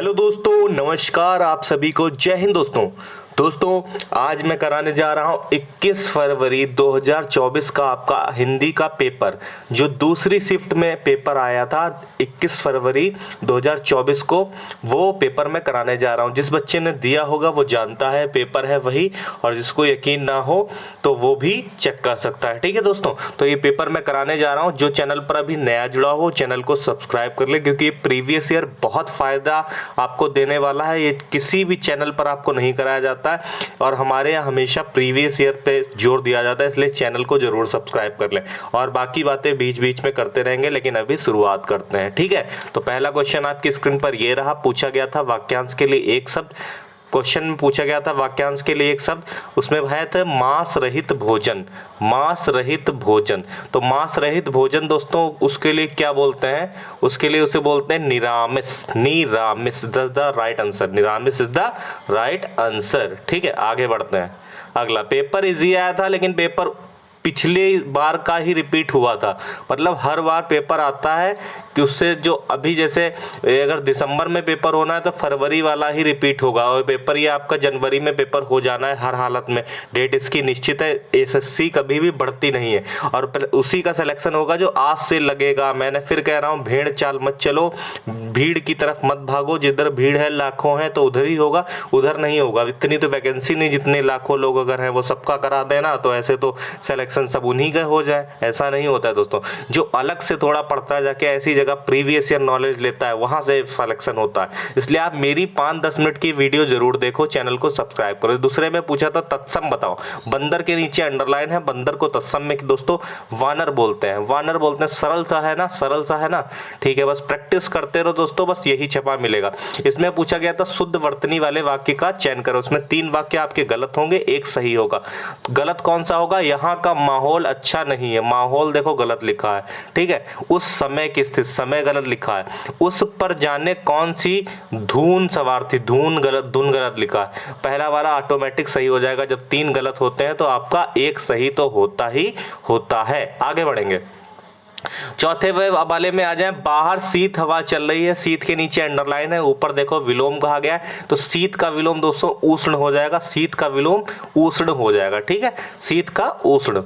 Hello दोस्तों, नमस्कार। आप सभी को जय हिंद। दोस्तों आज मैं कराने जा रहा हूं 21 फरवरी 2024 का आपका हिंदी का पेपर, जो दूसरी शिफ्ट में पेपर आया था 21 फरवरी 2024 को, वो पेपर मैं कराने जा रहा हूं। जिस बच्चे ने दिया होगा वो जानता है पेपर है वही, और जिसको यकीन ना हो तो वो भी चेक कर सकता है। ठीक है दोस्तों, तो ये पेपर मैं कराने जा रहा हूँ। जो चैनल पर अभी नया जुड़ा हो चैनल को सब्सक्राइब कर ले, क्योंकि ये प्रीवियस ईयर बहुत फ़ायदा आपको देने वाला है। ये किसी भी चैनल पर आपको नहीं कराया जाता है, और हमारे यहाँ हमेशा प्रीवियस ईयर पे जोर दिया जाता है, इसलिए चैनल को जरूर सब्सक्राइब कर लें। और बाकी बातें बीच बीच में करते रहेंगे, लेकिन अभी शुरुआत करते हैं। ठीक है, तो पहला क्वेश्चन आपकी स्क्रीन पर ये रहा। पूछा गया था वाक्यांश के लिए एक शब्द। क्वेश्चन में पूछा गया था वाक्यांश के लिए एक शब्द, उसमें है था मांस रहित भोजन। मांस रहित भोजन, तो मांस रहित भोजन दोस्तों उसके लिए क्या बोलते हैं? उसके लिए उसे बोलते हैं निरामिस। निरामिस इज द राइट आंसर। निरामिस इज द राइट आंसर। ठीक है, आगे बढ़ते हैं। अगला, पेपर इजी आया था, लेकिन पेपर पिछले बार का ही रिपीट हुआ था। मतलब हर बार पेपर आता है कि उससे जो अभी जैसे अगर दिसंबर में पेपर होना है तो फरवरी वाला ही रिपीट होगा, और पेपर ये आपका जनवरी में पेपर हो जाना है हर हालत में। डेट इसकी निश्चित है। एसएससी कभी भी बढ़ती नहीं है, और उसी का सिलेक्शन होगा जो आज से लगेगा। मैंने फिर कह रहा हूँ, भेड़ चाल मत चलो, भीड़ की तरफ मत भागो। जिधर भीड़ है लाखों है तो उधर ही होगा, उधर नहीं होगा। इतनी तो वैकेंसी नहीं, जितने लाखों लोग अगर हैं वो सबका करा देना तो ऐसे तो सिलेक्शन सब उन्हीं का हो जाए, ऐसा नहीं होता है दोस्तों। जो अलग से थोड़ा पढ़ता है, जाके ऐसी जगह प्रीवियस ईयर नॉलेज लेता है, वहां से सिलेक्शन होता है। इसलिए आप मेरी 5-10 मिनट की वीडियो जरूर देखो, चैनल को सब्सक्राइब करो। दूसरे में पूछा था तत्सम बताओ। बंदर के नीचे अंडरलाइन है। बंदर को तत्सम में दोस्तों वानर बोलते हैं। वानर बोलते हैं। सरल सा है ना, सरल सा है ना। ठीक है, बस प्रैक्टिस करते रहो दोस्तों, बस यही छपा मिलेगा। इसमें पूछा गया था शुद्ध वर्तनी वाले वाक्य का चयन करो। उसमें 3 वाक्य आपके गलत होंगे, एक सही होगा। गलत कौन सा होगा? यहाँ का माहौल अच्छा नहीं है। माहौल देखो गलत लिखा है। ठीक है, उस समय की स्थिति, समय गलत लिखा है। उस पर जाने कौन सी धून सवार थी, धून गलत, धुन गलत लिखा है। पहला वाला ऑटोमेटिक सही हो जाएगा। जब 3 गलत होते हैं तो आपका एक सही तो होता ही होता है। आगे बढ़ेंगे, चौथे वाले में आ जाए। बाहर शीत हवा चल रही है। शीत के नीचे अंडरलाइन है, ऊपर देखो विलोम कहा गया है, तो शीत का विलोम दोस्तों उष्ण हो जाएगा। शीत का विलोम उष्ण हो जाएगा। ठीक है, शीत का उष्ण।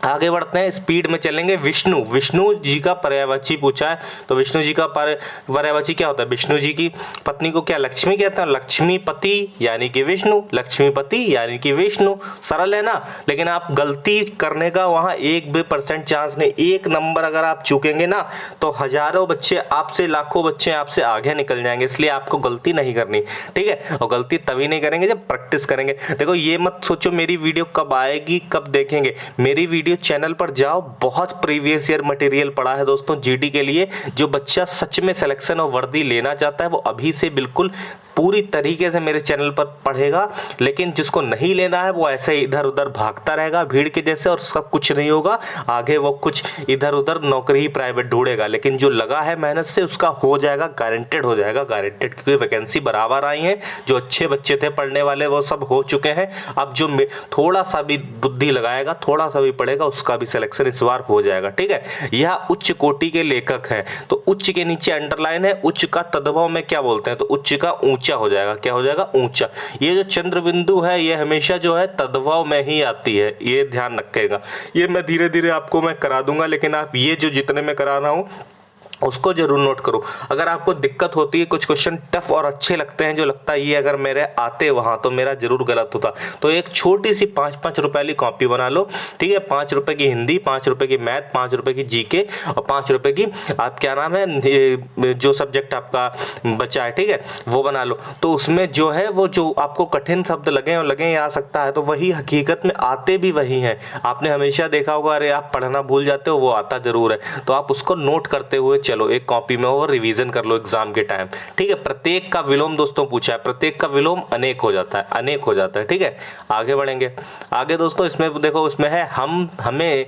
आगे बढ़ते हैं, स्पीड में चलेंगे। विष्णु, विष्णु जी का पर्यायवाची पूछा है, तो विष्णु जी का पर्यायवाची क्या होता है? विष्णु जी की पत्नी को क्या लक्ष्मी कहते हैं? लक्ष्मीपति यानी कि विष्णु, लक्ष्मीपति यानी कि विष्णु। सरल है ना। लेकिन आप गलती करने का वहां 1% चांस नहीं। एक नंबर अगर आप चूकेंगे ना तो हजारों बच्चे आपसे, लाखों बच्चे आपसे आगे निकल जाएंगे। इसलिए आपको गलती नहीं करनी। ठीक है, और गलती तभी नहीं करेंगे जब प्रैक्टिस करेंगे। देखो, ये मत सोचो मेरी वीडियो कब आएगी, कब देखेंगे। मेरी वीडियो चैनल पर जाओ, बहुत प्रीवियस ईयर मटेरियल पड़ा है दोस्तों जीडी के लिए। जो बच्चा सच में सिलेक्शन और वर्दी लेना चाहता है वो अभी से बिल्कुल पूरी तरीके से मेरे चैनल पर पढ़ेगा। लेकिन जिसको नहीं लेना है वो ऐसे इधर उधर भागता रहेगा भीड़ के जैसे, और उसका कुछ नहीं होगा आगे। वो कुछ इधर उधर नौकरी ही प्राइवेट ढूंढेगा। लेकिन जो लगा है मेहनत से उसका हो जाएगा, गारंटेड हो जाएगा, गारंटेड। क्योंकि वैकेंसी बराबर आई है। जो अच्छे बच्चे थे पढ़ने वाले वो सब हो चुके हैं। अब जो थोड़ा सा भी बुद्धि लगाएगा, थोड़ा सा भी पढ़ेगा, उसका भी सिलेक्शन इस बार हो जाएगा। ठीक है, यह उच्च कोटि के लेखक हैं, तो उच्च के नीचे अंडरलाइन है। उच्च का तद्भव में क्या बोलते हैं? तो उच्च का ऊंचा हो जाएगा। क्या हो जाएगा? ऊंचा। ये जो चंद्र बिंदु है ये हमेशा जो है तद्भव में ही आती है, ये ध्यान रखिएगा। ये मैं धीरे धीरे आपको मैं करा दूंगा, लेकिन आप ये जो जितने में करा रहा हूं उसको जरूर नोट करो। अगर आपको दिक्कत होती है, कुछ क्वेश्चन टफ और अच्छे लगते हैं, जो लगता है ये अगर मेरे आते वहां तो मेरा जरूर गलत होता, तो एक छोटी सी 5-5 रुपए वाली कॉपी बना लो। ठीक है, 5 रुपए की हिंदी, 5 रुपए की मैथ, 5 रुपए की जीके, और 5 रुपए की आप क्या नाम है जो सब्जेक्ट आपका बचा है, ठीक है, वो बना लो। तो उसमें जो है वो जो आपको कठिन शब्द लगे और लगे आ सकता है, तो वही हकीकत में आते भी वही हैं। आपने हमेशा देखा होगा, अरे आप पढ़ना भूल जाते हो, वो आता जरूर है। तो आप उसको नोट करते हुए चलो, एक कॉपी में और रिवीजन कर लो एग्जाम के टाइम। ठीक है, प्रत्येक का विलोम दोस्तों पूछा है। प्रत्येक का विलोम अनेक हो जाता है, अनेक हो जाता है। ठीक है, आगे बढ़ेंगे। आगे दोस्तों इसमें देखो, उसमें है हमें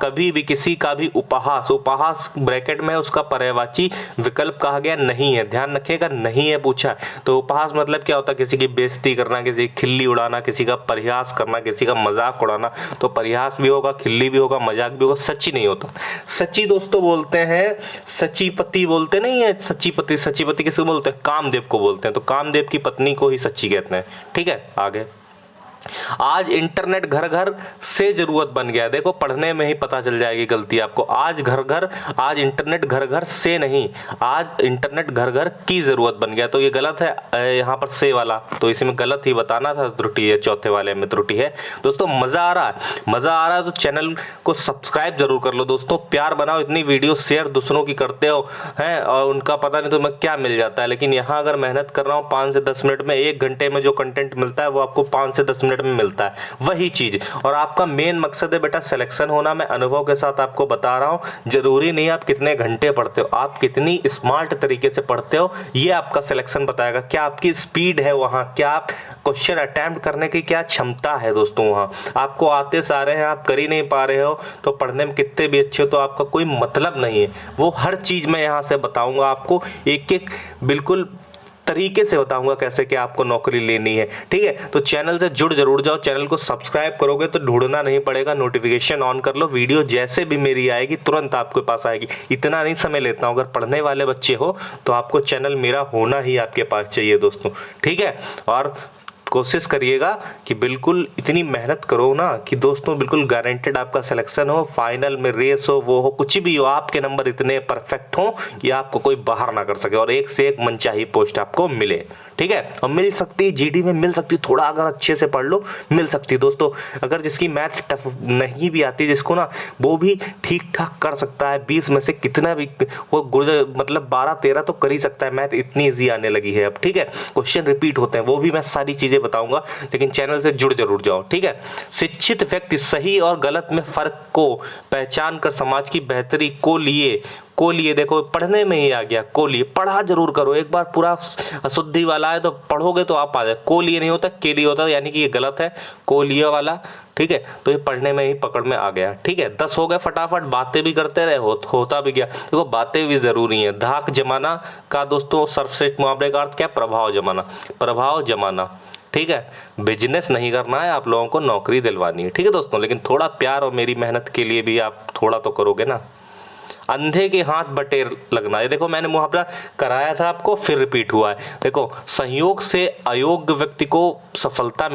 कभी भी किसी का भी उपहास, उपहास ब्रैकेट में उसका पर्यायवाची विकल्प कहा गया नहीं है। ध्यान रखिएगा, नहीं है पूछा है। तो उपहास मतलब क्या होता है? किसी की बेइज्जती करना, किसी की खिल्ली उड़ाना, किसी का परिहास करना, किसी का मजाक उड़ाना। तो परिहास भी होगा, खिल्ली भी होगा, मजाक भी होगा, सच्ची नहीं होता। सच्ची दोस्तों बोलते हैं हैं सचीपति बोलते नहीं है, सचीपति। सचीपति किसको बोलते हैं? कामदेव को बोलते हैं। तो कामदेव की पत्नी को ही सची कहते हैं। ठीक है, आगे। आज इंटरनेट घर घर से जरूरत बन गया। देखो पढ़ने में ही पता चल जाएगी गलती आपको। आज इंटरनेट घर घर से नहीं, आज इंटरनेट घर घर की जरूरत बन गया। तो ये गलत है यहाँ पर से वाला, तो इसमें गलत ही बताना था, त्रुटि है, चौथे वाले में त्रुटि है। दोस्तों मजा आ रहा है तो चैनल को सब्सक्राइब जरूर कर लो दोस्तों। प्यार बनाओ, इतनी वीडियो शेयर दूसरों की करते हो हैं और उनका पता नहीं तुम्हें क्या मिल जाता है। लेकिन यहाँ अगर मेहनत कर रहा हूँ 5 से 10 मिनट में, 1 घंटे में जो कंटेंट मिलता है वो आपको 5 से 10 मिनट में मिलता है, वही चीज। और आपका मेन मकसद है बेटा सिलेक्शन होना। मैं अनुभव के साथ आपको बता रहा हूं, जरूरी नहीं आप कितने घंटे पढ़ते हो, आप कितनी स्मार्ट तरीके से पढ़ते हो ये आपका सिलेक्शन बताएगा। क्या आपकी स्पीड है वहां, क्या आप क्वेश्चन अटेम्प्ट करने की क्या क्षमता है दोस्तों। वहां आपको आते सारे हैं, आप कर ही नहीं पा रहे हो, तो पढ़ने में कितने भी अच्छे हो तो आपका कोई मतलब नहीं है। वो हर चीज मैं यहां से बताऊंगा आपको, एक एक बिल्कुल तरीके से बताऊंगा कैसे कि आपको नौकरी लेनी है। ठीक है, तो चैनल से जुड़ जरूर जाओ। चैनल को सब्सक्राइब करोगे तो ढूंढना नहीं पड़ेगा, नोटिफिकेशन ऑन कर लो, वीडियो जैसे भी मेरी आएगी तुरंत आपके पास आएगी। इतना नहीं समय लेता हूं। अगर पढ़ने वाले बच्चे हो तो आपको चैनल मेरा होना ही आपके पास चाहिए दोस्तों। ठीक है, और कोशिश करिएगा कि बिल्कुल इतनी मेहनत करो ना कि दोस्तों बिल्कुल गारंटेड आपका सिलेक्शन हो, फाइनल में रेस हो, वो हो, कुछ भी हो, आपके नंबर इतने परफेक्ट हो कि आपको कोई बाहर ना कर सके और एक से एक मनचाही पोस्ट आपको मिले। ठीक है, और मिल सकती जीडी में मिल सकती, थोड़ा अगर अच्छे से पढ़ लो मिल सकती दोस्तों। अगर जिसकी मैथ टफ नहीं भी आती जिसको ना, वो भी ठीक ठाक कर सकता है। 20 में से कितना भी वो मतलब 12-13 तो कर ही सकता है। मैथ इतनी ईजी आने लगी है अब। ठीक है, क्वेश्चन रिपीट होते हैं, वो भी मैं सारी चीजें बताऊंगा, लेकिन चैनल से जुड़ जरूर जाओ। ठीक है, शिक्षित व्यक्ति सही और गलत में फर्क को पहचान कर समाज की बेहतरी को लिए देखो पढ़ने में ही आ गया, को लिए पढ़ा जरूर करो। एक बार पूरा अशुद्धि वाला है तो पढ़ोगे तो आप आ जाए। को लिए नहीं होता, के लिए होता है, यानी कि ये गलत है, को लिए वाला। ठीक है, तो ये पढ़ने में ही पकड़ में आ गया। ठीक है, 10 हो गए फटाफट, बातें भी करते रहे, होता भी गया। देखो बातें भी जरूरी हैं। धाक जमाना का दोस्तों सर्वश्रेष्ठ मुहावरे का अर्थ क्या? प्रभाव जमाना। ठीक है, बिजनेस नहीं करना है आप लोगों को, नौकरी दिलवानी है। ठीक है दोस्तों, लेकिन थोड़ा प्यार और मेरी मेहनत के लिए भी आप थोड़ा तो करोगे ना। अंधे के हाथ बटेर लगना, ये देखो मैंने मुहावरा कराया था आपको, फिर रिपीट हुआ है। देखो संयोग से अयोग्य व्यक्ति को सफलता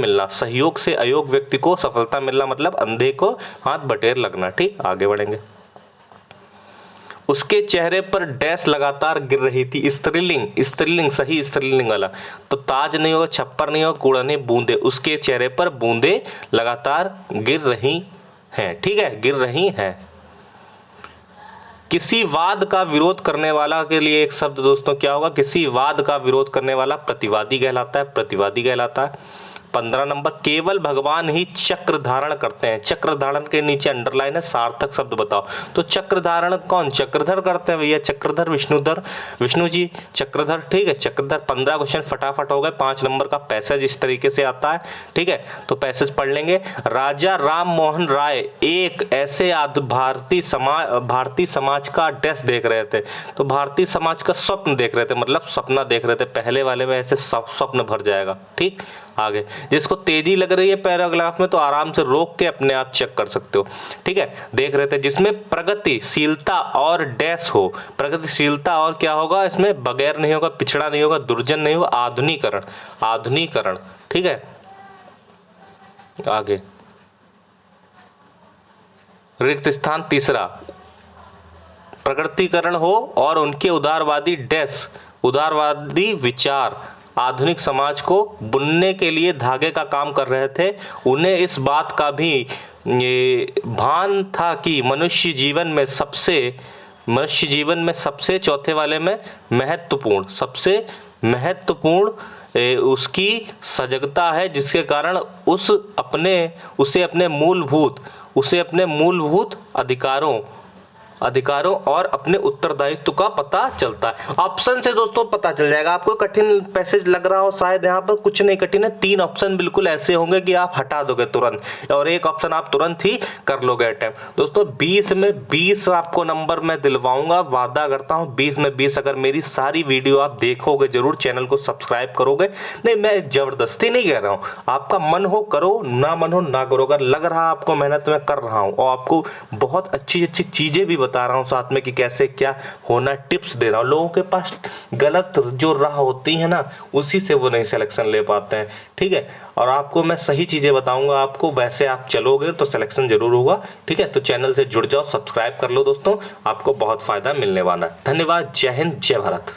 मिलना, मतलब अंधे को हाथ बटेर लगना। ठीक, आगे बढ़ेंगे। उसके चेहरे पर डैश लगातार गिर रही थी। स्त्रीलिंग सही, स्त्रीलिंग वाला तो ताज नहीं होगा, छप्पर नहीं होगा, कूड़ा नहीं, बूंदे। उसके चेहरे पर बूंदे लगातार गिर रही हैं। ठीक है, गिर रही हैं। किसी वाद का विरोध करने वाला के लिए एक शब्द दोस्तों क्या होगा? किसी वाद का विरोध करने वाला प्रतिवादी कहलाता है। 15 नंबर, केवल भगवान ही चक्र धारण करते हैं। चक्र धारण के नीचे अंडरलाइन है, सार्थक शब्द बताओ। तो चक्र धारण कौन? चक्रधर करते हैं भैया, चक्रधर विष्णु जी चक्रधर। ठीक है, चक्रधर। 15 क्वेश्चन फटाफट हो गए। 5 नंबर का पैसेज इस तरीके से आता है। ठीक है, तो पैसेज पढ़ लेंगे। राजा राम मोहन राय एक ऐसे भारतीय समाज का डैश देख रहे थे। तो भारतीय समाज का स्वप्न देख रहे थे, मतलब सपना देख रहे थे। पहले वाले में ऐसे स्वप्न भर जाएगा। ठीक, आगे। जिसको तेजी लग रही है पैराग्राफ में तो आराम से रोक के अपने आप चेक कर सकते हो। ठीक है, देख रहे थे जिसमें प्रगतिशीलता और डैश हो। प्रगतिशीलता और क्या होगा इसमें? बगैर नहीं होगा, पिछड़ा नहीं होगा, दुर्जन नहीं होगा, आधुनिकरण। ठीक है, आगे। रिक्त स्थान तीसरा, प्रगतिकरण हो और उनके उदारवादी विचार आधुनिक समाज को बुनने के लिए धागे का काम कर रहे थे। उन्हें इस बात का भी भान था कि मनुष्य जीवन में सबसे चौथे वाले में महत्वपूर्ण उसकी सजगता है, जिसके कारण उसे अपने मूलभूत अधिकारों और अपने उत्तरदायित्व का पता चलता है। ऑप्शन से दोस्तों पता चल जाएगा। आपको कठिन पैसेज लग रहा हो शायद, यहाँ पर कुछ नहीं कठिन है। 3 ऑप्शन बिल्कुल ऐसे होंगे कि आप हटा दोगे तुरंत, और एक ऑप्शन आप तुरंत ही कर लोगे अटेम्प्ट। दोस्तों 20 में 20 आपको नंबर मैं दिलवाऊंगा, वादा करता हूँ 20 में 20। अगर मेरी सारी वीडियो आप देखोगे जरूर, चैनल को सब्सक्राइब करोगे। नहीं, मैं जबरदस्ती नहीं कह रहा हूँ, आपका मन हो करो, ना मन हो ना करो। अगर लग रहा आपको मेहनत में कर रहा हूँ और आपको बहुत अच्छी चीजें भी बता रहा हूँ साथ में कि कैसे क्या होना, टिप्स दे रहा हूँ। लोगों के पास गलत जो राह होती है ना, उसी से वो नहीं सिलेक्शन ले पाते हैं, ठीक है। और आपको मैं सही चीज़ें बताऊंगा, आपको वैसे आप चलोगे तो सिलेक्शन जरूर होगा, ठीक है। तो चैनल से जुड़ जाओ, सब्सक्राइब कर लो दोस्तों, आपको बहुत फायदा मिलने वाला है। धन्यवाद। जय हिंद, जय भारत।